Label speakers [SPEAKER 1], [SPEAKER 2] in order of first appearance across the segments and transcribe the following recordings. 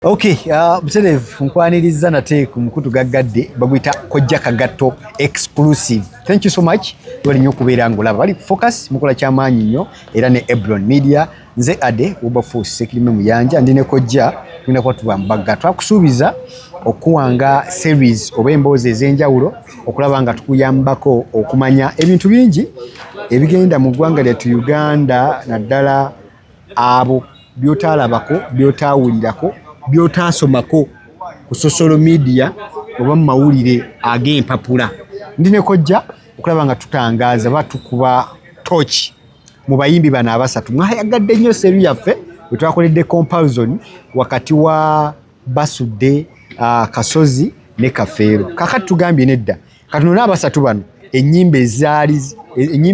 [SPEAKER 1] Okay, Mutelevu nkwaniriza nate ku mukutu gaggadde bagwita Kojja Kagatto exclusive. Thank you so much. Wali nnyo kubeera ngolaba. Bali focus mukola kyamaanyi nnyo era ne Ebron Media. Nze Ade Wilberforce Sekirime Muyanja ndine Kojja tuna kwa tubambaga. Twakusuubiza okuwanga series oba emboozi ez'enjawulo okulaba nga tukuyambako okumanya ebintu bingi ebigenda mu ggwanga lyattu Uganda naddala abo byotaalabako byotaawulirako byotasomako ku social media oba mu mawulire ag'empapula. Ndine Kojja okulaba nga tutangaza batukuba torch mu bayimbi bano abasatu. Mwayagadde nnyo seru yaffe bwe twakoledde comparison wakati wa Basudde, Kasozi ne Kafeero. Kakati tugambye nedda katunona abasatu bano ennyimba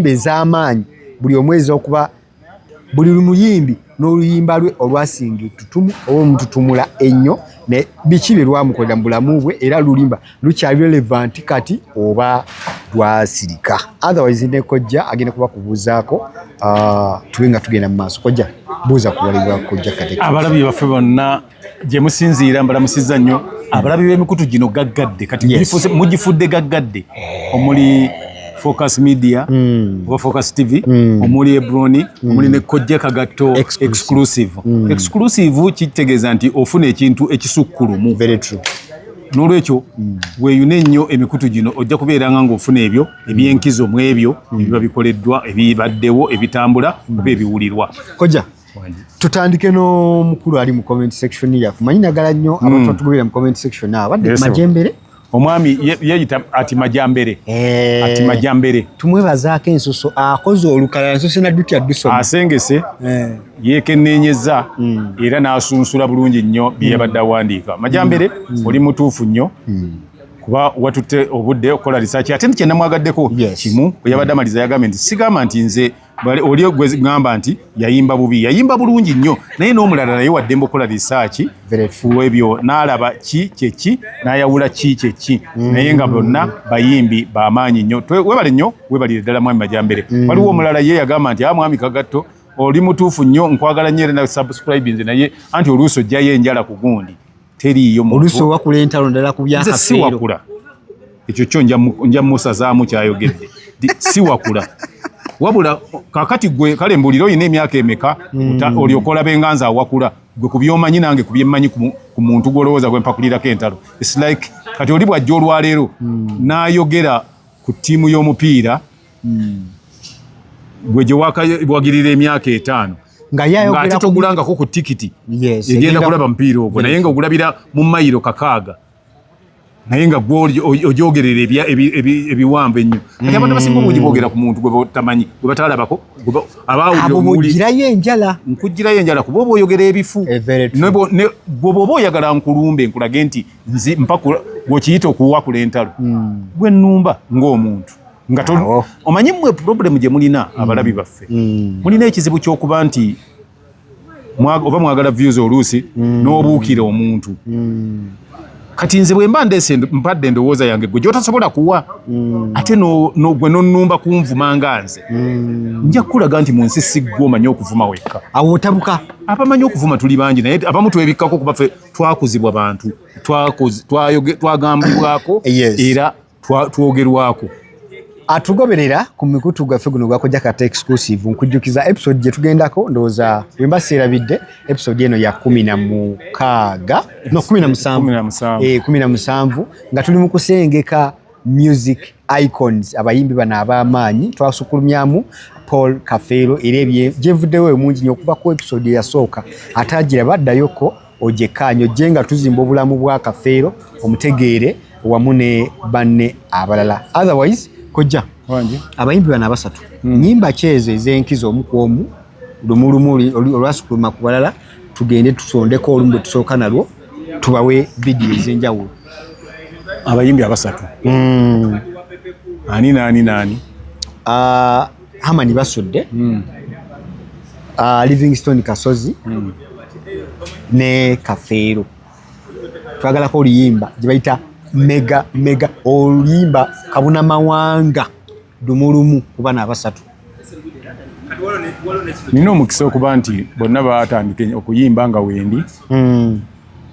[SPEAKER 1] ez'amaanyi buli omwezi okuba buli muyimbi n'oluyimba lwe olwasinga ettutumu oba omututumula ennyo ne biki bye lwamukolera mu bulamu bwe era lulimba lukyali relevant kati oba lwasirika. Otherwise ne Kojja agenda kuba kubuuzaako tube nga tugenda mu maaso. Kojja buuza kubalibwa Kojja kate.
[SPEAKER 2] Abalabi baffe bonna gye musinziira mbalamusizza nnyo abalabi b'emikutu gino gaggadde kati mugifudde gaggadde omuli Focus Media, Focus TV, omuli Ebron, omuli ne Kojja Kagatto exclusive. Exclusive kitegeeza nti ofuna ekintu ekisukkulumu.
[SPEAKER 1] Very true.
[SPEAKER 2] N'olwekyo weeyune nnyo emikutu gino ojja kubeeranga ng'ofuna ebyo ebyenkizo mu ebyo ebiba bikoleddwa ebibaddewo ebitambula oba ebiwulirwa.
[SPEAKER 1] Kojja tutandike n'omukulu ali mu comment section yaffe. Manyi nagala nnyo abantu batugobera mu comment section abadde Majembere.
[SPEAKER 2] Omwami yeyita ati Majambere. Ati Majambere.
[SPEAKER 1] Tumwebazaako ensoso akoze olukalala ensoso naddutya ddusoma.
[SPEAKER 2] Asengese yeekenneenyezza era n'asunsula bulungi nnyo bye yabadde awandiika. Majambere oli mutuufu nnyo kuba watutte obudde okukola risaaki ate nti kye namwagaddeko kimu bwe yabadde amaliza yagambye nti sigamba nti nze oli gwe ngamba nti yayimba bubi yayimba bulungi nnyo naye n'omulala naye waddembe okukola risaaki ku ebyo n'alaba ki kyeki n'ayawula ki kyeki naye nga bonna bayimbi b'amaanyi nnyo. Webale nnyo webalire ddala mwami Majambere. Waliwo omulala ye yagamba nti mwami Kagatto oli mutuufu nnyo nkwagala nnyo era na subscribe nze naye anti oluusi ojjayo enjala ku gundi teriiyo muntu
[SPEAKER 1] oluusi owakula entalo ndala ku bya Kafeero.
[SPEAKER 2] Si wakula ekyo kyo nja musazaamu kyayogedde si wakula wabula kakati gwe kale mbuliro oyina emyaka emeka olyokola benganza awakula gwe ku byomanyi nange ku byemmanyi ku muntu gw'olowooza gwe mpakulirako entalo. It's like kati oli bw'ajja olwaleero n'ayogera ku ttiimu y'omupiira gwe gye wagirira emyaka 5 ng'ate togulangako ku tikiti egenda kulaba mupiira ogwo naye nga ogulabira mu mayiro 6 naye nga ogyogerera ebiwanvu ennyo. Kati abantu abasinga obungi boogera ku muntu gwe batamanyi gwe bataalabako
[SPEAKER 1] abawulirayo enjala
[SPEAKER 2] nkugirayo enjala kuba oba oyogera ebifu gwe bw'oba oyagala nkulumbe nkulage nti nzi mpaka bw'okiyita okuwakula entalo gwe nnumba ng'omuntu nga omanyi mmwe problemu gye mulina abalabi baffe mulina ekizibu ky'okuba nti oba mwagala views oluusi n'obuukira omuntu. Kati nze bwe mba mpadde endowooza yange gwe gy'otasobola kuwa ate gwe n'onnumba kunvuma nga nze nja kukulaga nti mu nsi si ggwe omanyi okuvuma wekka.
[SPEAKER 1] Awo otabuka
[SPEAKER 2] abamanyi okuvuma tuli bangi naye abamu twebikkako kuba ffe twakuzibwa bantu twagambibwako era twogerwako.
[SPEAKER 1] Atugoberera ku mikutu gwaffe guno gwa Kojja Kagatto exclusive nkujjukiza episode gye tugendako ndowooza bwe mba seerabidde episode eno ya 17 nga tuli mu kusengeka music icons abayimbi bano ab'amaanyi. Twasukulumyamu Paul Kafeero era gyevuddewo emungi nnyo okuva ku episode eyasooka ate agira baddayoko ogyekkaanyo gye nga tuzimba obulamu bwa Kafeero omutegeere wamu ne banne abalala. Otherwise Kojja abayimbi bano abasatu nnyimba ki ezo ez'enkizo omu ku omu lumu olwasukuluma ku balala tugende tusondeko olumu bwe tusooka nalwo tubawe vidiyo ez'enjawulo.
[SPEAKER 2] Abayimbi abasatu ani naani?
[SPEAKER 1] Hamani Basudde, Livingstone Kasozi ne Kafeero. Twagalako oluyimba gye bayita mega oluyimba kabuna mawanga dumulumu ku bana abasatu.
[SPEAKER 2] Nina omukisa okuba nti bonna baatandika okuyimba nga wendi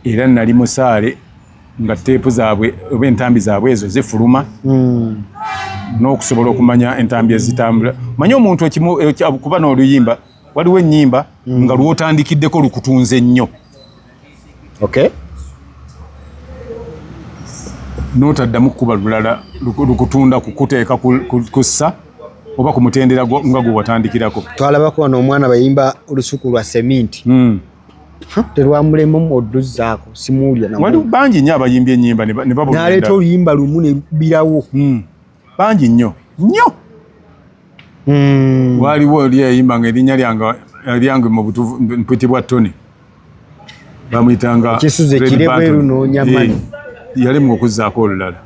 [SPEAKER 2] era nali musaale nga teepu zaabwe oba entambi zaabwe ezo zifuluma n'okusobola okumanya entambi ezitambula. Manyi omuntu kuba n'oluyimba waliwo ennyimba nga lwotandikiddeko lukutunze nnyo n'otaddamu kukuba lulala lukutunda kukuteeka kussa oba ku mutendera nga gwe watandikirako.
[SPEAKER 1] Twalabako wano omwana bayimba olusuku lwa seminti terwamulemu oduzzaako simuulya
[SPEAKER 2] wali bangi nnyo abayimba ennyimba ne babulira
[SPEAKER 1] n'aleeta oluyimba lumu ne lubirawo
[SPEAKER 2] bangi nnyo waliwo oli yayimba nga erinnya lyange mu butuufu mpitibwa Tony bamuyitanga
[SPEAKER 1] ekisuze kire bweru n'onyamani
[SPEAKER 2] yalemwa okuzzaako olulala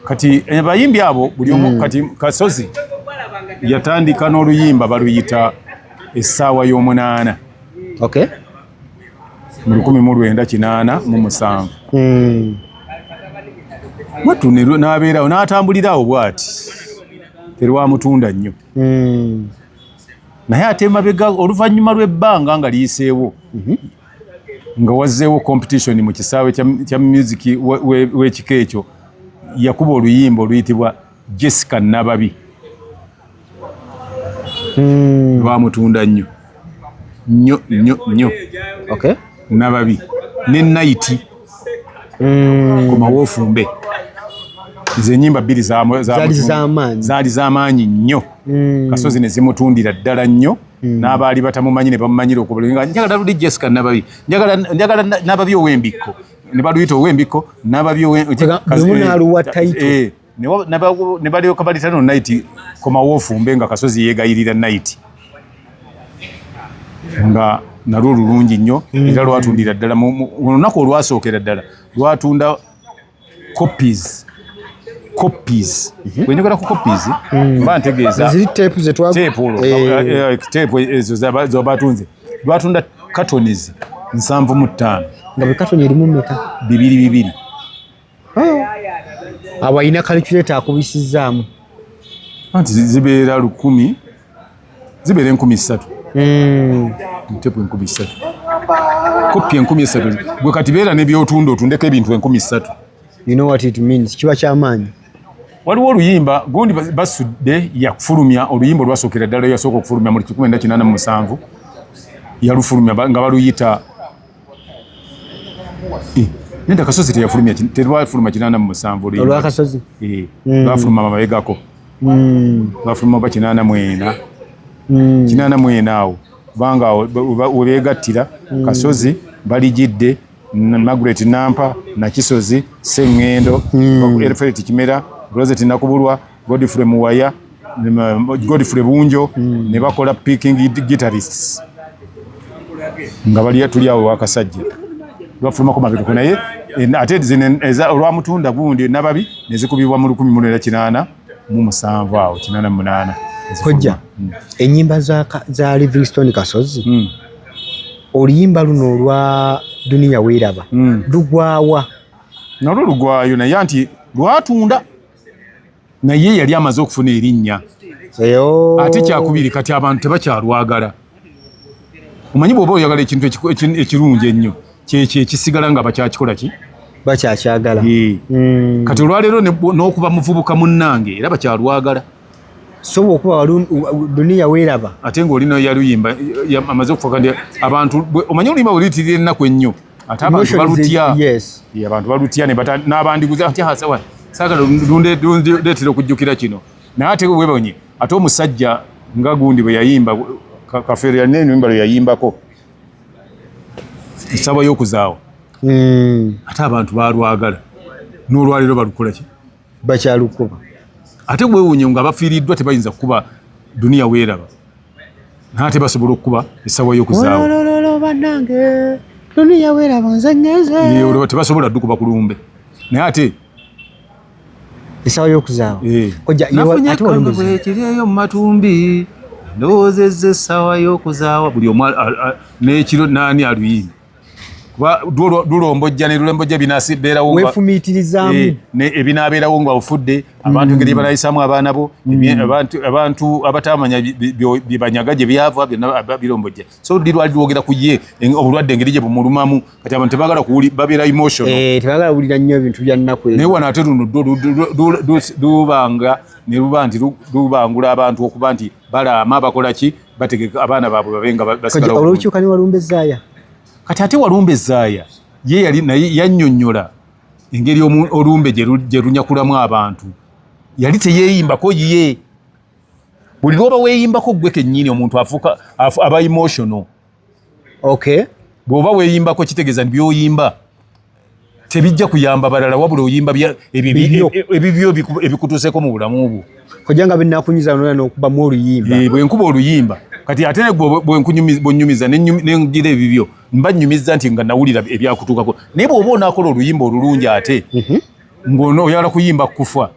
[SPEAKER 2] kati abayimbi abo buli omu kati Kasozi yatandika n'oluyimba baluyita essaawa y'omunaana mu 1987 mwattu n'abeerawo n'atambulirawo bw'ati terwamutunda nnyo naye ate emabega oluvannyuma lw'ebbanga nga liyiseewo nga wazzeewo competition mu kisaawe kya music w'ekika ekyo yakuba oluyimba oluyitibwa Jessica Nababi lwamutunda nnyo Nababi ne Night ku Mawofumbe izo ennyimba bbiri zaali z'amaanyi nnyo Kasozi ne zimutundira ddala nnyo n'abaali batamumanyi ne bamumanyira okubulanga njagala luli Jessica Nababi njagala Nababi ow'embikko ne baluyita ow'embikko Nababi ne balyoka balita no Night ku Mawofumbe nga Kasozi yeegayirira Night nga nalwo lulungi nnyo era lwatundira ddala mu lunaku olwasookera ddala lwatunda copies bwenjogera ku copies mba ntegeeza teepu ezo zobatunze lwatunda cartons 75
[SPEAKER 1] nga bwe katoni erimu mmeka
[SPEAKER 2] 2
[SPEAKER 1] awalina calculator akubisizzaamu
[SPEAKER 2] anti zibeera 1000 zibeera 3,000 teepu 3,000 kopi 3,000 bwe kati beera n'ebyotunda otundeko ebintu 3,000.
[SPEAKER 1] You know what it means kiba kyamaanyi.
[SPEAKER 2] Waliwo oluyimba gundi basudde yakufulumya oluyimba olwasookera ddala yasooka okufulumya mu 1987 yalufulumya nga baluyita nenda Kasozi teyafulumya terwafuluma 87
[SPEAKER 1] olwa Kasozi
[SPEAKER 2] lwafuluma mabegako lwafuluma ba 88 awo kubanga webegattira Kasozi balijidde Margaret Nampa na Kisozi Sengendo Elfred Kimera Rosette Nakubulwa Godfrey Muwaya Godfrey Bunjo ne bakola picking guitarists nga bali tuli awo wakasajja lwafuluma ko mabiko naye ate zine olwamutunda gundi Nababi nezikubibwa mu 1887 awo 88
[SPEAKER 1] kojja ennyimba za Livingstone Kasozi oluyimba luno olwa Dunia Weeraba lugwawa
[SPEAKER 2] nalwo lugwayo naye anti lwatunda naye yali amaze okufuna erinnya ate kyakubiri kati abantu tebakyalwagala omanyi bw'oba oyagala ekintu ekirungi ennyo kyekyo ekisigala nga bakyakikola ki
[SPEAKER 1] bakyakyagala
[SPEAKER 2] kati olwaleero n'okuba muvubuka munnange era bakyalwagala
[SPEAKER 1] so okuba Dunia Weeraba
[SPEAKER 2] ate ng'olina yaluyimba amaze okufa kandi abantu omanyi oluyimba bweliitirira ennaku ennyo ate abantu balutya abantu balutya n'abandiguza ati hasawa saagala lundeetera okujjukira kino naye ate webonye ate omusajja nga gundi bwe yayimba Kafeero yalina ennyimba lwe yayimbako essaawa y'okuzaawa ate abantu balwagala n'olwaleero balukola ki
[SPEAKER 1] bakyalukuba
[SPEAKER 2] ate bwewunye nga bafiiriddwa tebayinza kukuba Dunia Weeraba naate basobola okukuba essaawa y'okuzaawa
[SPEAKER 1] bannange Dunia Weeraba nzanyeze
[SPEAKER 2] tebasobola ddu kuba kulumbe naye ate
[SPEAKER 1] essaawa y'okuzaawa
[SPEAKER 2] ekiriyo mu matumbi ndowoozezza essaawa y'okuzaawa buli omu n'ekiro naani aluyimba kuba lulombojja ne lulembojja binasibeerawo
[SPEAKER 1] weefumiitirizaamu
[SPEAKER 2] ebinaabeerawo nga ofudde abantu ngeri balayisaamu abaana bo abantu abatamanya bye banyaga gye byava byonna birombojja so lirwali lwogera ku ye obulwadde engeri gye bumulumamu kati abantu tebagala babeera emotional
[SPEAKER 1] tebagala kuwulira nnyo ebintu bya nnaku
[SPEAKER 2] naye wano ate luno lubanga ne luba nti lubangula abantu okuba nti balaama bakola ki bategeka abaana baabwe babenga basigala
[SPEAKER 1] olw'okyukani Walumbe Zaaya
[SPEAKER 2] kati ate Walumbe Zaaya ye yali naye yannyonnyola engeri olumbe gye lunyakulamu abantu yali teyeeyimbako ye buli lwoba weeyimbako gwe kennyini omuntu afuuka aba emotional bw'oba weeyimbako kitegeeza nti by'oyimba tebijja kuyamba balala wabula oyimba ebibyo ebikutuuseko mu bulamu bwo
[SPEAKER 1] kojja nga binnakunyiza n'okubamu oluyimba
[SPEAKER 2] bwenkuba oluyimba kati ate bwonyumiza nengira ebibyo mba nnyumiza nti nga nawulira ebyakutuukako naye bw'oba onaakola oluyimba olulungi ate ng'oyagala kuyimba kufa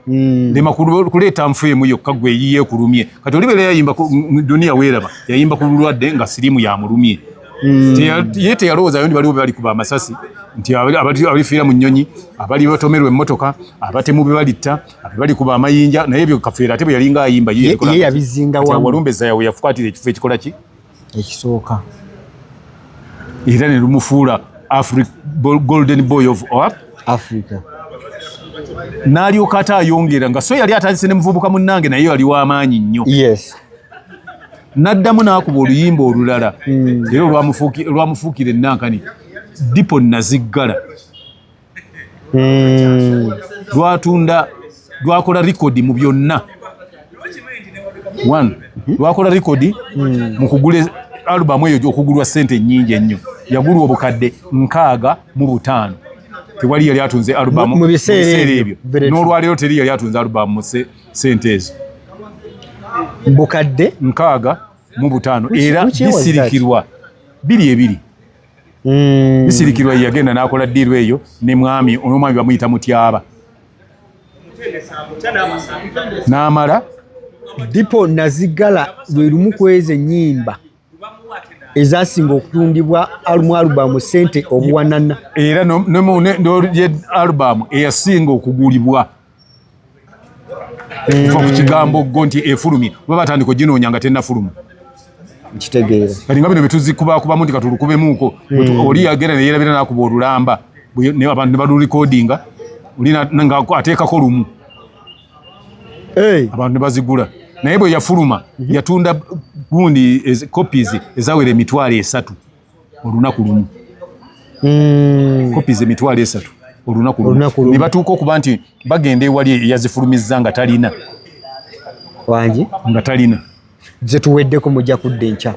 [SPEAKER 2] lema kuleeta nfuemu yokka gwe eyiye kulumye kati olibeera yayimba duniya weeraba yayimba ku lulwadde nga siriimu yamulumye ye teyalowoozayo ndi baliwo bali kuba amasasi nti abalifiira mu nnyonyi abali batomerwa emmotoka abatemu be balitta bali kuba amayinja naye ebyo kafeera ate bwe yalinga ayimba
[SPEAKER 1] ye yabizinga wamu
[SPEAKER 2] Walumbe Zaaya we yafukwatira ekifo ekikola ki
[SPEAKER 1] ekisooka
[SPEAKER 2] era ne lumufuula golden boy of
[SPEAKER 1] Africa
[SPEAKER 2] n'alyoka ate ayongera nga so yali atandise ne muvubuka munnange naye yali w'amaanyi nnyo n'addamu n'akuba oluyimba olulala era olwamufuukira ennankani Dipo Naziggala lwakola likodi mu byonna lwakola likodi mu kugula alubamu eyo okugulwa ssente nnyingi ennyo yagulwa obukadde 65 tewali yali atunze alubamu mu biseera ebyo n'olwaleero teri yali atunze alubamu mu ssente ezo
[SPEAKER 1] bukadde
[SPEAKER 2] 65 era bisirikirwa 22 bisirikirwa yagenda n'akola ddiiru eyo ne mwami bamuyita Mutyaba n'amala
[SPEAKER 1] Dipo Naziggala lwe lumu kweza ennyimba ezasinga okutundibwa alubamu ssente obuwanana
[SPEAKER 2] era alubamu eyasinga okugulibwa kuva ku kigambo ggo nti efulumye oba batandika oginoonya nga tennafuluma
[SPEAKER 1] nkitegeera
[SPEAKER 2] kati nga bino betuzikubakubamu nti katulukubemuuko oli yagenda neyerabira n'akuba olulamba abantu ne balurikodinga nga ateekako lumu abantu ne bazigula naye bwe yafuluma yatunda gundi copies ezawera 3 olunaku lumu copies 3 olunaku lumu ne batuuka okuba nti bagenda ewali yazifulumizza nga talina
[SPEAKER 1] wangi
[SPEAKER 2] nga talina
[SPEAKER 1] ze tuweddeko mujja kudda enkya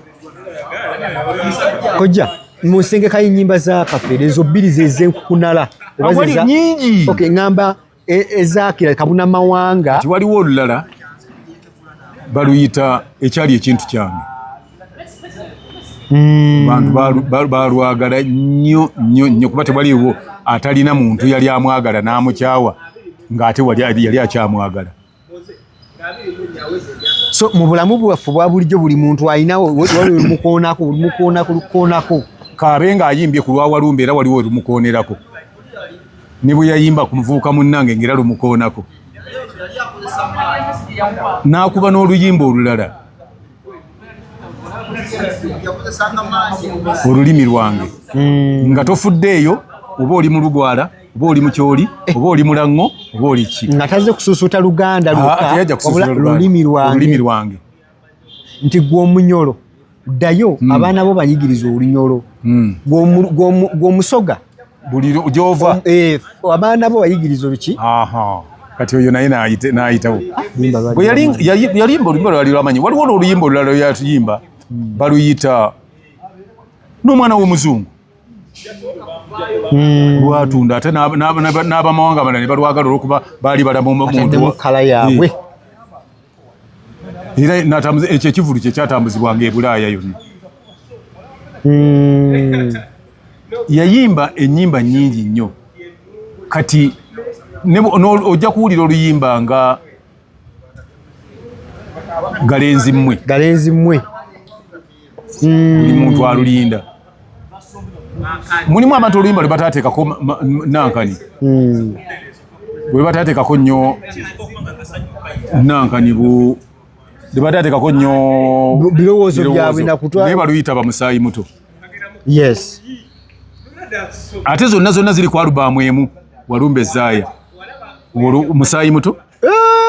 [SPEAKER 1] kojja musengekayo ennyimba za Kafeero ezo bbiri zez'enkukunala
[SPEAKER 2] awali nnyingi
[SPEAKER 1] ŋŋamba ezakira Kabuna Mawanga
[SPEAKER 2] ti waliwo olulala baluyita ekyali ekintu kyange bantu balwagala nnyo kuba tewaliwo atalina muntu yali amwagala n'amukyawa ng'ate yali akyamwagala
[SPEAKER 1] so mu bulamu bwaffe bwa bulijjo buli muntu alinawo lumukoonako
[SPEAKER 2] kaabe ng'ayimbye ku lwa Walumbe era waliwo lumukonerako ne bwe yayimba ku muvubuka munnange ngera lumukoonako n'akuba n'oluyimba olulala olulimi lwange nga tofuddeeyo oba oli mu Lugwala oba oli mu Kyoli oba oli mu Lango oba oli ki
[SPEAKER 1] nga taze kususuuta Luganda
[SPEAKER 2] olulimi lwange
[SPEAKER 1] nti gw'omunyolo ddayo abaana bo banyigiriza olunyolo gw'omusoga
[SPEAKER 2] buli gy'ova
[SPEAKER 1] abaana bo bayigiriza oluki
[SPEAKER 2] kati oyo naye n'ayitawo bwe yalimba oluyimba lwali lwamanyi waliwo n'oluyimba olulala yatuyimba baluyita n'omwana w'omuzungu lwatunda ate n'abamawanga abalala ne balwagala olwokuba baali balamu omuntu
[SPEAKER 1] kala yaabwe
[SPEAKER 2] era ekyo ekivulu kye kyatambuzibwanga e Bulaaya yonna yayimba ennyimba nnyingi nnyo kati ojja kuwulira oluyimba nga galenzi mmwe
[SPEAKER 1] buli
[SPEAKER 2] muntu alulinda mulimu abantu oluyimba lwe bataateekako nankani bwe bataateekako nnyo nankani lwe bataateekako nnyo
[SPEAKER 1] birowoozo byabwe nakutwala
[SPEAKER 2] naye baluyita bamusaayi muto.
[SPEAKER 1] Yes.
[SPEAKER 2] Ate zonna ziri ku alubamu emu Walumbe Zaaya. Musaayi muto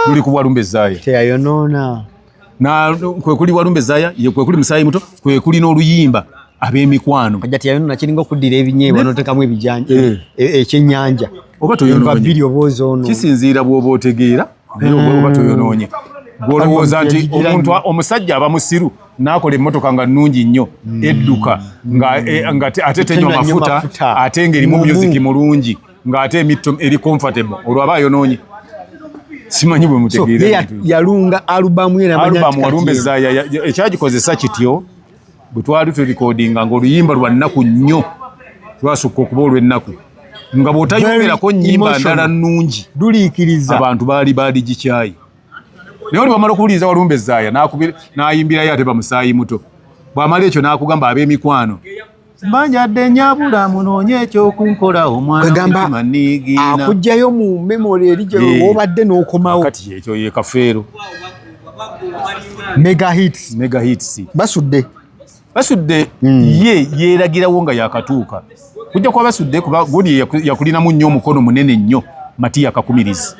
[SPEAKER 2] luli ku Walumbe Zaaya.
[SPEAKER 1] Teyayonoona.
[SPEAKER 2] Na kwe kuli Walumbe Zaaya, ye kwe kuli Musaayi muto, kwe kuli n'oluyimba ab'emikwano.
[SPEAKER 1] Kajja teyayonoona kiringa okuddira ebinyeebwa n'otekamu ebijanja ekyennyanja.
[SPEAKER 2] Oba toyonoonye.
[SPEAKER 1] Bbiri oboozi ono.
[SPEAKER 2] Kisinziira bw'oba otegeera naye oba toyonoonye. Bw'olowooza nti omuntu omusajja aba musiru n'akola emmotoka nga nnungi nnyo edduka ate tenywa mafuta ate ng'erimu music mulungi ng'ate emitto eri comfortable olwo aba ayonoonye. Simanyi bwe mutegeera.
[SPEAKER 1] Yalunga alubamu ye n'amanya nti
[SPEAKER 2] alubamu Walumbe Zaaya ekyagikozesa kityo bwe twali tulikodinga ng'oluyimba lwa nnaku nnyo twasukka okuba olw'ennaku nga bw'otayogerako nnyimba ndala nnungi
[SPEAKER 1] duliikiriza
[SPEAKER 2] abantu baali gikyayi. Naye oli bwamala okuwuliriza Walumbe Zaaya n'ayimbirayo ate bamusaayi muto bw'amala ekyo n'akugamba ab'emikwano mbanjadde nyabula munoonye ekyokunkola omwana
[SPEAKER 1] w'ekima niigiina akugjayo mu memory eri gye w'obadde n'okomawo
[SPEAKER 2] kati ekyo ye kafeero
[SPEAKER 1] mega hits basudde ye yeeragirawo nga yakatuuka kujja kuba basudde kuba gundi yakulinamu nnyo omukono munene nnyo Matiya Kakumirizi.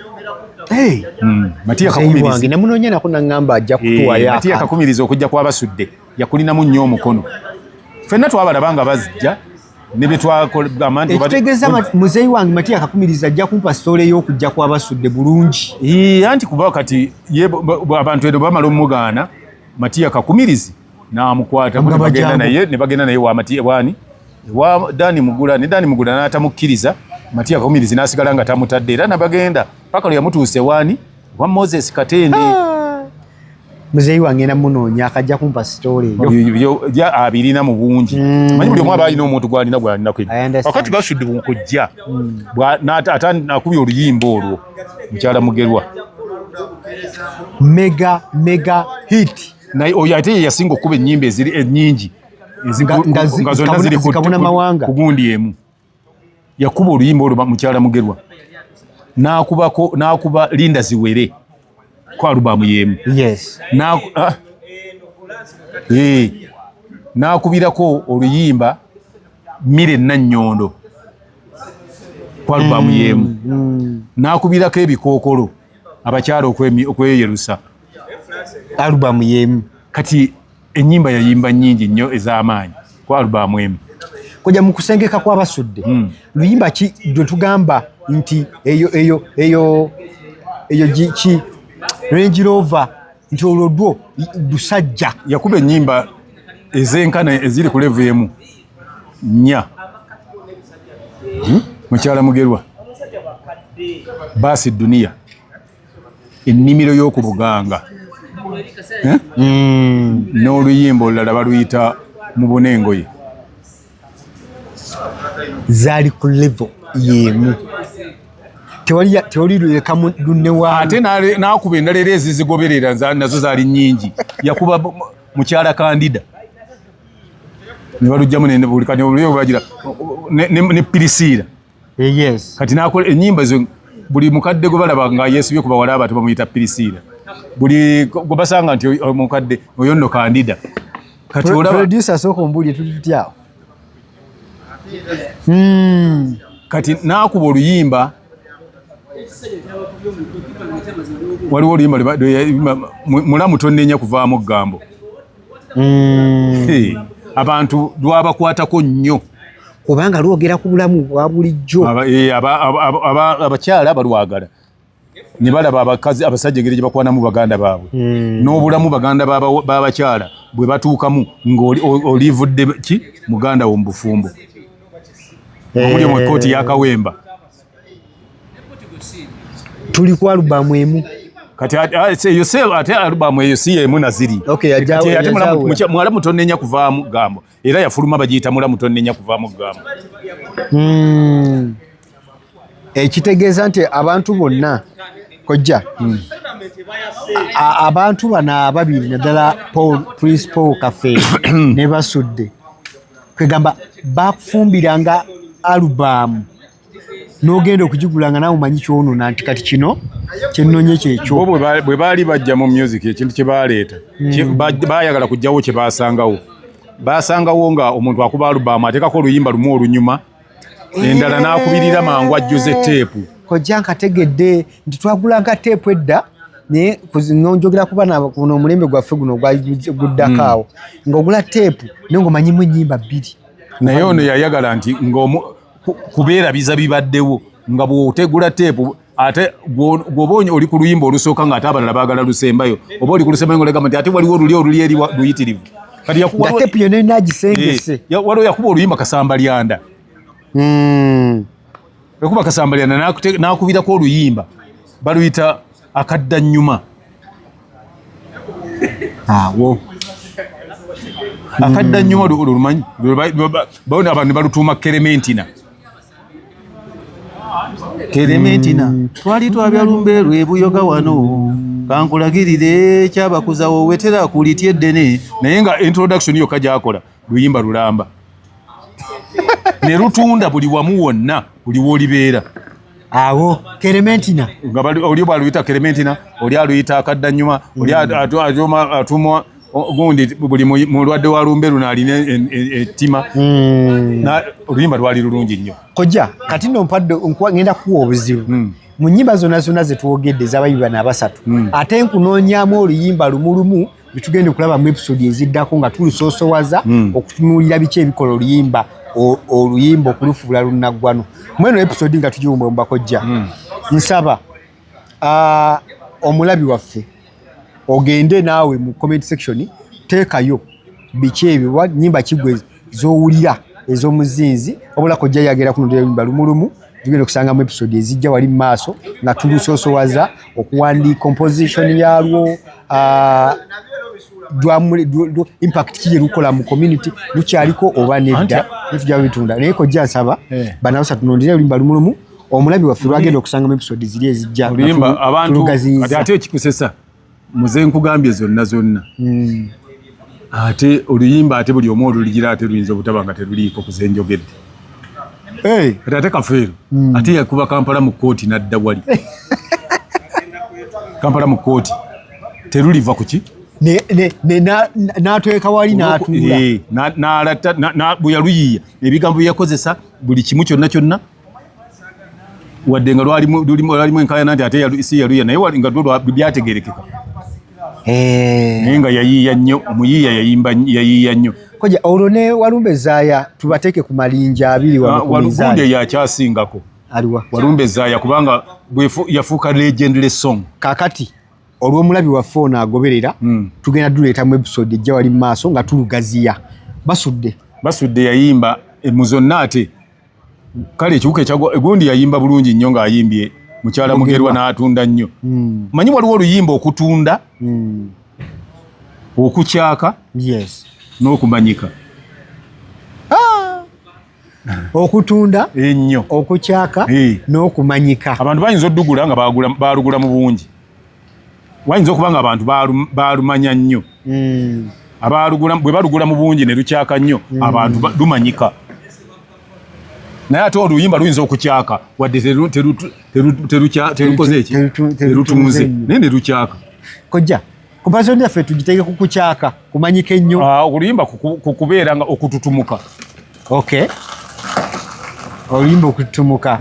[SPEAKER 1] Matiya Kakumirizi namunoonya nako naŋŋamba ajja kutuwayo
[SPEAKER 2] Matiya Kakumirizi okujja kuba basudde yakulinamu nnyo omukono. Ffenna twabalaba nga bazijja ne bye twagamba nti
[SPEAKER 1] ekitegeeza muzeeyi wange Matiya Kakumirizi ajja kumpa sitoole y'okujja kwa basudde bulungi.
[SPEAKER 2] Anti kuba kati abantu edo bamala omugaana Matiya Kakumirizi n'amukwata ne bagenda naye wa Matiya wani wa Dani Mugula ne Dani Mugula n'atamukkiriza Matiya Kakumirizi n'asigala nga tamutadde era nabagenda paka lwe yamutuuse wani wa Moses Katende.
[SPEAKER 1] Muzeeyi wange namunoonya akajja kumpa sitoole
[SPEAKER 2] eyo abirina mu bungi manyi buli omu aba alina omuntu gw'alina gw'alinako wakati basudde bunkujja akubye oluyimba olwo mukyala Mugerwa
[SPEAKER 1] mega hit
[SPEAKER 2] naye oyo ate ye yasinga okuba ennyimba eziri ennyingi nga zonna ziri ku gundi emu yakuba oluyimba olwo mukyala Mugerwa n'akuba Linda Ziwere ku alubamu y'emu.
[SPEAKER 1] Yes.
[SPEAKER 2] N'akubirako oluyimba Mire Nannyondo ku alubamu y'emu. N'akubirako ebikookolo abakyala okweyerusa
[SPEAKER 1] alubamu y'emu.
[SPEAKER 2] Kati ennyimba yayimba nnyingi nnyo ez'amaanyi ku alubamu emu.
[SPEAKER 1] Kujja mu kusengeka kw'abasudde luyimba ki gye tugamba nti eyo ki Range Rover nti olwo dwo dusajja
[SPEAKER 2] yakuba ennyimba ez'enkana eziri ku level emu nnya mukyala Mugerwa Baasi Dunia ennimiro y'oku Buganga n'oluyimba olulala baluyita mu Bunengoye
[SPEAKER 1] zaali ku level y'emu tewali luleka lunne waawe
[SPEAKER 2] ate n'akuba endala era ezizigoberera nazo zaali nnyingi yakuba mukyala Kandida ne balugjamu bagira ne Pirisiira.
[SPEAKER 1] Yes.
[SPEAKER 2] Kati n'akola ennyimba zo buli mukadde gwe balaba nga yeesibye ku bawala abato bamuyita Pirisiira buli gwe basanga nti omukadde oyo nno Kandida. Kati olaba
[SPEAKER 1] producer soko mbuli tutyawo
[SPEAKER 2] kati n'akuba oluyimba waliwo oluyimba mulamu tonnenya kuvaamu ggambo abantu lwabakwatako nnyo
[SPEAKER 1] kubanga lwogera ku bulamu bwa bulijjo
[SPEAKER 2] abakyala balwagala ne balaba abasajja engeri gye bakwanamu baganda baabwe n'obulamu baganda b'abakyala bwe batuukamu ng'olivudde ki muganda wo mu bufumbo omuli mu ekkooti y'akawemba
[SPEAKER 1] tuli ku alubamu emu
[SPEAKER 2] kati ate alubamu eyo si yemu naziri ate mulamu tonnenya kuvaamu ggambo era yafuluma bagiyita mulamu tonnenya kuvaamu ggambo
[SPEAKER 1] ekitegeeza nti abantu bonna kojja abantu bano ababiri naddala Prince Paul Cafe ne basudde kwegamba bakufumbiranga alubamu n'ogenda okugigulanga nawe omanyi kyonoona nti kati kino kyenonye kyekyo.
[SPEAKER 2] Bwe baali bajja mu music ekintu kye baaleeta baayagala kujjawo kye baasangawo nga omuntu akuba alubamu ateekako oluyimba lumu olunyuma endala n'akubirira mangu ajjuze teepu.
[SPEAKER 1] Kojja nkategedde nti twagulanga teepu edda naye njogera kuba kuno omulembe gwaffe guno guddako awo ng'ogula teepu naye ng'omanyimu ennyimba bbiri.
[SPEAKER 2] Naye ono yayagala nti kubeerabiza bibaddewo nga bw'otegula teepu ate bw'oba oli ku luyimba olusooka ng'ate abalala baagala lusembayo oba oli ku lusembayo ng'olegamba nti ate waliwo oluli eri luyitirivu.
[SPEAKER 1] Nga teepu yonna enagisengese.
[SPEAKER 2] Waliwo yakuba oluyimba Kasambalyanda. Yakuba Kasambalyanda n'akubirako oluyimba baluyita Akaddanyuma.
[SPEAKER 1] Awo.
[SPEAKER 2] Akaddanyuma lumanyi bawona abantu balutuuma Kerementina. Kerementina twali twabya Lumbeerwe ebuyoga wano kankulagirire kyabakuza wowetera kulitya eddene naye nga introduction yokka gyakola luyimba lulamba ne lutunda buli wamu wonna buli w'olibeera.
[SPEAKER 1] Awo Kerementina
[SPEAKER 2] oli bwaluyita Kerementina oli aluyita Akaddanyuma oli atuma gundi buli mulwadde wa Lumbeerwe n'alina ettima oluyimba lwali lulungi nnyo.
[SPEAKER 1] Kojja kati nno mpadde ngenda kuwa obuzibu mu nnyimba zonna ze twogedde ez'abayibi bano abasatu ate nkunoonyaamu oluyimba lumu bitugende kulaba mu episode eziddako nga tulusoosowaza okutunuulira biki ebikola oluyimba okulufuula lunnaggwano mweno episode nga tugiwumba mu bakojja. Nsaba omulabi waffe ogende naawe mu comment section teekayo biki ebyo nnyimba kigwe z'owulira ez'omuzinzi obula kojja yagera kuno oluyimba lumu tugenda okusanga mu episode ezijja wali mu maaso nga tulusoosowaza okuwandiika composition yalwo impact kiye lukola mu community lukyaliko oba nedda nitujja bitunda naye kojja nsaba bana basatu nondire oluyimba lumu omulabi waffe lwagenda okusanga mu episode ziri ezijja
[SPEAKER 2] oluyimba abantu ate ekikusesa muze nkugambye zonna ate oluyimba ate buli omu oluligira ate luyinza obutaba nga teruliiko kuzenjogedde. Ate Kafeero ate yakuba Kampala mu kkooti n'adda wali Kampala mu kkooti teruliva ku ki
[SPEAKER 1] n'atweka wali n'atuula
[SPEAKER 2] bwe yaluyiiya ebigambo bye yakozesa buli kimu kyonna wadde nga lwalimu enkaayana nti ate si yaluyiya naye nga byategerekeka naye nga yayiiya nnyo omuyiiya yayiiya nnyo.
[SPEAKER 1] Koja olwo ne Walumbe Zaaya tubateeke ku malinja abiri
[SPEAKER 2] Walugunde yakyasingako
[SPEAKER 1] aliwa
[SPEAKER 2] Walumbe Zaaya kubanga yafuuka legendary song.
[SPEAKER 1] Kakati olw'omulabi waffe ono agoberera tugenda tuleeta mu episode ejja wali mu maaso nga tulugaziya basudde yayimba mu zonna ate kale ekiwuka ekyagwa gundi yayimba bulungi nnyo ng'ayimbye mukyala Mugerwa n'atunda nnyo. Manyi waliwo oluyimba okutunda okukyaka n'okumanyika. Okutunda
[SPEAKER 2] ennyo
[SPEAKER 1] okukyaka n'okumanyika
[SPEAKER 2] abantu bayinza oddugula nga baalugula mu bungi wayinza okuba nga abantu baalumanya nnyo bwe balugula mu bungi ne lukyaka nnyo abantu lumanyika naye ate oluyimba luyinza okukyaka wadde terukoze eki terutunze naye ne lukyaka.
[SPEAKER 1] Kojja compassion yaffe tugiteeke ku kukyaka kumanyika ennyo
[SPEAKER 2] oluyimba kubeera nga okututumuka.
[SPEAKER 1] Oluyimba okututumuka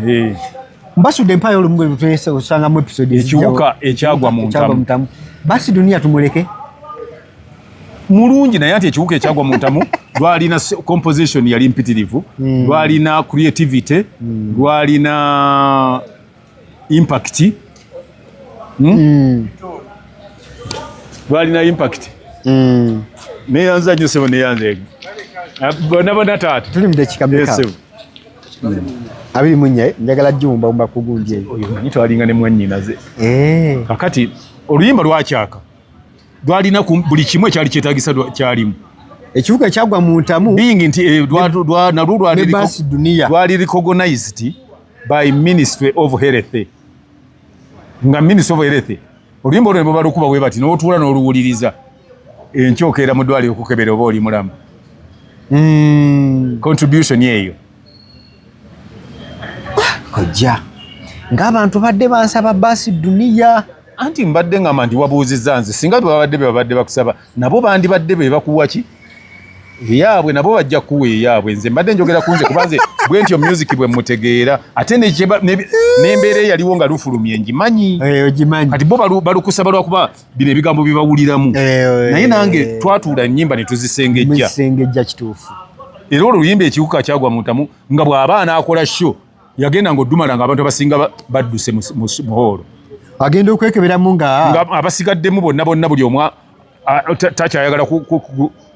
[SPEAKER 1] mbasudde empaya olumu twese osanga mu episode
[SPEAKER 2] ekiwuka ekyagwa mu ntamu
[SPEAKER 1] basi dunia tumuleke
[SPEAKER 2] mulungi naye ati ekiwuka ekyagwa mu ntamu lwalina composition yali mpitirivu lwalina creativity lwalina impact lwalina impact neyanza nnyo sebo neyanza bonna taata
[SPEAKER 1] tuli mu dakika mmeka abiri munnya njagala jjumba kugunje
[SPEAKER 2] oyo manyi twalinga ne mwannyinaze kakati oluyimba lwakyaka lwalina buli kimu ekyali kyetaagisa kyalimu
[SPEAKER 1] ekiwuka ekyagwa mu ntamu
[SPEAKER 2] bingi nti nalwo lwali recognized by Ministry of Health nga Ministry of Health oluyimba olwo ne balukuba bwe bati n'otuula n'oluwuliriza enkyokeera mu ddwaliro okukebera oba oli mulamu contribution eyo
[SPEAKER 1] kojja ng'abantu badde bansaba baasi duniya
[SPEAKER 2] anti mbadde ngamba nti wabuuzizza nze singa babadde bakusaba nabo bandibadde be bakuwa ki eyaabwe nabo bajja kuwa eyaabwe nze mbadde njogera ku nze kuba nze bwe ntyo music bwe mutegeera ate n'embeera eyaliwo nga lufulumye ngimanyi kati bo balukusaba lwakuba bino ebigambo bibawuliramu naye nange twatuula ennyimba ne tuzisengejja
[SPEAKER 1] kituufu
[SPEAKER 2] era olwo luyimba ekiwuka kyagwa mu ntamu nga bw'aba anaakola sho yagenda ng'oddumala nga abantu abasinga badduse mu hoolo
[SPEAKER 1] agenda okwekeberamu nga
[SPEAKER 2] abasigaddemu bonna buli omu takyayagala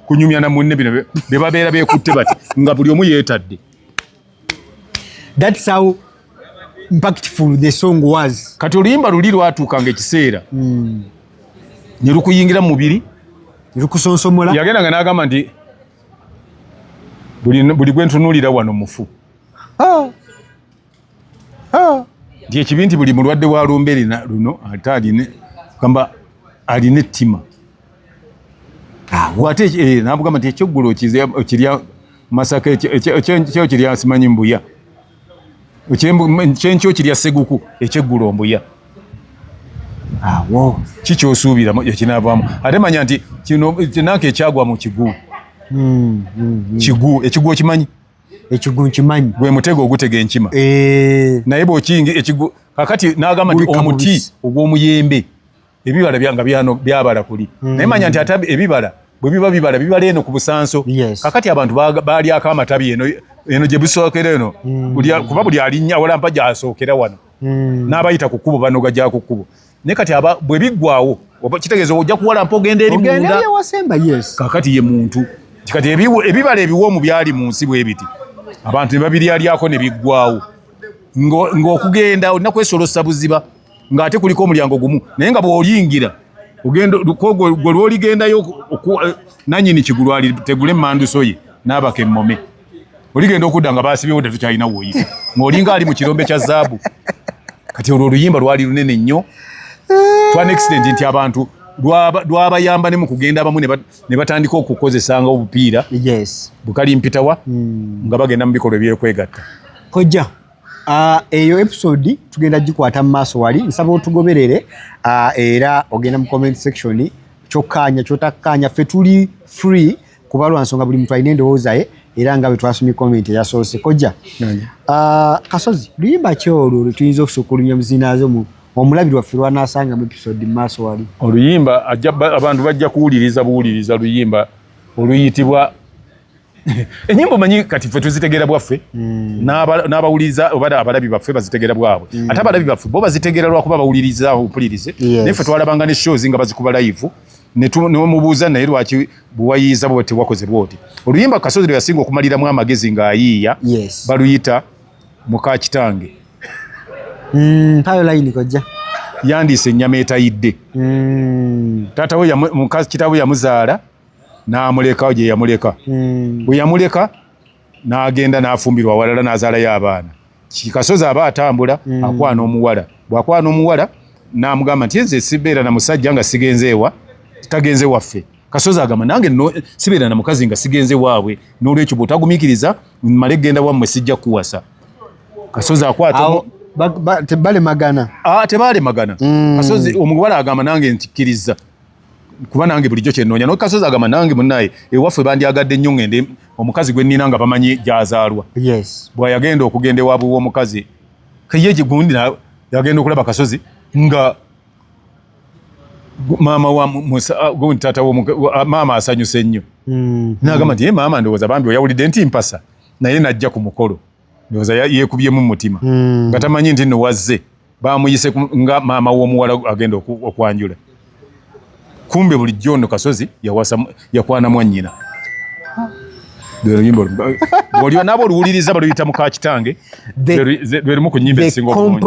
[SPEAKER 2] kunyumya na munne bino be babeera beekutte bati nga buli omu yeetadde.
[SPEAKER 1] That's how impactful the song was.
[SPEAKER 2] Kati oluyimba luli lwatuukanga ekiseera ne lukuyingira mu mubiri
[SPEAKER 1] ne lukusonsomola
[SPEAKER 2] yagendanga n'agamba nti buli gwe ntunuulira wano mufu nti ekibi nti buli mulwadde wa lumbe luno ate alina ettima ate nabugamba nti ekyoggulo okirya Masaka ekyo kirya simanyi mbuya kyenkyo kirya seguku ekyeggulo mbuya
[SPEAKER 1] awo
[SPEAKER 2] kikyosuubira ekinaavaamu ate manya nti kino nanke ekyagwa mu kigu ekigugu okimanyi
[SPEAKER 1] ekigugu kimanyi
[SPEAKER 2] gwe mutego ogutega enkima naye bw'okiyinga ekigu kakati n'agamba nti omuti ogw'omuyembe ebibala byanga byabala kuli naye manya nti ate ebibala bwe biba bibala eno ku busanso kakati abantu balyako amatabi eno gye busookera eno kuba buli alinnya walampa gyasookera wano n'abayita ku kkubo banoga gya ku kkubo naye kati bwe biggwawo kitegeeza ojja kuwalampa ogenda eri munda kakati ye muntu kati ebibala ebiwoomu byali mu nsi bwe biti abantu ne babiryalyako ne biggwawo ng'okugenda olina kwesolosa buziba ng'ate kuliko omulyango gumu naye nga bw'oyingira gwe lw'oligendayo nannyini kigulu tegule emmanduso ye n'abaka emmome oligenda okudda nga baasibyewo tetukyalina woyita ng'olinga ali mu kirombe kya zaabu kati olwo oluyimba lwali lunene nnyo twana accident nti abantu lwabayamba ne mu kugenda abamu ne batandika okukozesanga obupiira bukali mpitawa nga bagenda mu bikolwa ebyekwegatta
[SPEAKER 1] kojja eyo episode tugenda gikwata mu maaso wali nsaba otugoberere era ogenda mu comment section kyokkaanya kyotakkaanya ffe tuli free kuba lwa nsonga buli muntu alina endowooza ye era nga bwe twasomye comment eyasoose kojja Kasozi luyimba ki olwo lwetuyinza okusukkulumya muzinaazo omulabiri waffe lwanaasanga mu episode mu maaso wali
[SPEAKER 2] oluyimba abantu bajja kuwuliriza buwuliriza luyimba oluyitibwa enyimbo manyi kati ffe tuzitegeera bwaffe n'abawuliriza oba abalabi baffe bazitegeera bwabwe ate abalabi baffe bo bazitegeera lwakuba bawuliriza opulirize naye ffe twalabanga ne shows nga bazikuba live nemubuuza naye lwaki buwayiiza bwe tewakoze bwoti oluyimba Kasozi lwe yasinga okumaliramu amagezi ng'ayiiya baluyita muka kitange
[SPEAKER 1] mpayo layini kojja
[SPEAKER 2] yandiise ennyama etayidde taata we kitaawe yamuzaala n'amuleka gye yamuleka bwe yamuleka n'agenda n'afumbirwa awalala n'azaalayo abaana Kasozi aba atambula akwana omuwala bw'akwana omuwala n'amugamba nti nze sibeera na musajja nga sigenze ewa tagenze waffe Kasozi agamba nange sibeera na mukazi nga sigenze waabwe n'olwekyo bw'otagumiikiriza mmale genda wammwe sijja kuwasa Kasozi akwata
[SPEAKER 1] tebalemagana
[SPEAKER 2] Kasozi omuwala agamba nange ntikkiriza kuba nange bulijjo kyenoonya naye Kasozi agamba nange munnaye ewaffe bandyagadde nnyo ngende omukazi gwe nnina nga bamanyi gy'azaalwa bw'ayagenda okugenda ewaabwe w'omukazi ye gundi yagenda okulaba Kasozi nga taata maama asanyuse nnyo n'agamba nti maama ndowooza bambi oyawulidde nti mpasa naye najja ku mukolo ndowooza yeekubyemu mu mutima nga tamanyi nti nno wazze bamuyise nga maama w'omuwala agenda okwanjula kumbe bulijjo nno Kasozi yakwana mwannyina olyo nabo oluwuliriza baluyita muka kitange lwerimu ku nnyimba ezisinga obulungi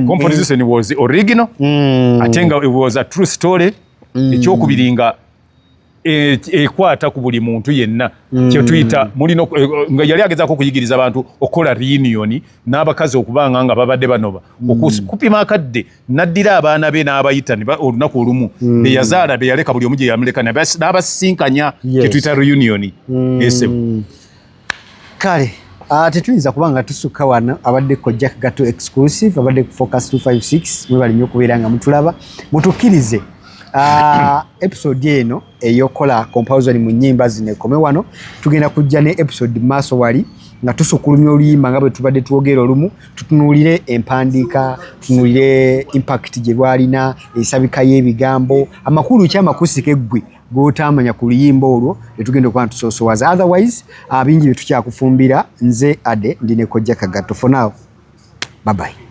[SPEAKER 2] composition was original ate nga it was a true story ekyokubiri nga ekwata ku buli muntu yenna kye tuyita mulino nga yali agezaako okuyigiriza abantu okola reunion n'abakazi okubanga nga babadde banoba okupima akadde naddira abaana be n'abayita olunaku olumu beyazaala beyaleka buli omu gye yamuleka n'abasinkanya kye tuyita reunion esebo
[SPEAKER 1] kale tetuyinza kubanga tusukka wano abadde ko Jack Gato exclusive abadde ku Focus 256 mwebali nnyo okubeera nga mutulaba mutukkirize episode eno eyokola comparison mu nnyimba zino ekome wano tugenda kujja ne episode maaso wali nga tusukulumya oluyimba nga bwe tubadde twogera olumu tutunuulire empandiika tutunuulire impact gye lwalina ensabika y'ebigambo amakulu ki amakusika eggwe gotamanya ku luyimba olwo etugenda okuba ntusoosowaza otherwise bingi bye tukyakufumbira nze Ade ndi ne Kojja Kagato for now bye bye